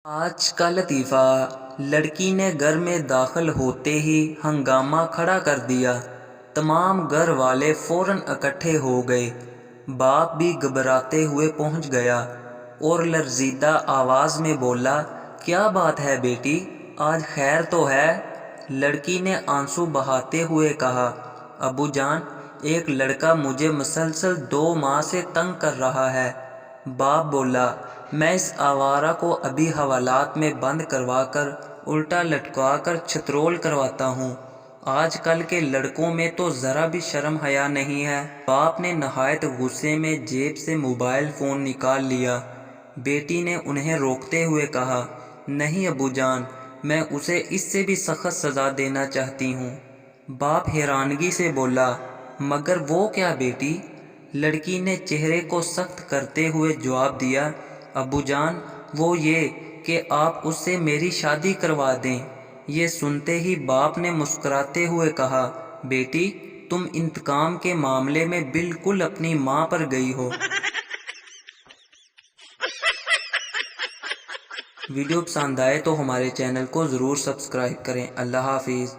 آج کا لطیفہ۔ لڑکی نے گھر میں داخل ہوتے ہی ہنگامہ کھڑا کر دیا۔ تمام گھر والے فوراً اکٹھے ہو گئے۔ باپ بھی گھبراتے ہوئے پہنچ گیا اور لرزیدہ آواز میں بولا، کیا بات ہے بیٹی، آج خیر تو ہے؟ لڑکی نے آنسو بہاتے ہوئے کہا، ابو جان، ایک لڑکا مجھے مسلسل 2 ماہ سے تنگ کر رہا ہے۔ باپ بولا، میں اس آوارہ کو ابھی حوالات میں بند کروا کر الٹا لٹکوا کر چھترول کرواتا ہوں۔ آج کل کے لڑکوں میں تو ذرا بھی شرم حیا نہیں ہے۔ باپ نے نہایت غصے میں جیب سے موبائل فون نکال لیا۔ بیٹی نے انہیں روکتے ہوئے کہا، نہیں ابو جان، میں اسے اس سے بھی سخت سزا دینا چاہتی ہوں۔ باپ حیرانگی سے بولا، مگر وہ کیا بیٹی؟ لڑکی نے چہرے کو سخت کرتے ہوئے جواب دیا، ابو جان، وہ یہ کہ آپ اس سے میری شادی کروا دیں۔ یہ سنتے ہی باپ نے مسکراتے ہوئے کہا، بیٹی، تم انتقام کے معاملے میں بالکل اپنی ماں پر گئی ہو۔ ویڈیو پسند آئے تو ہمارے چینل کو ضرور سبسکرائب کریں۔ اللہ حافظ۔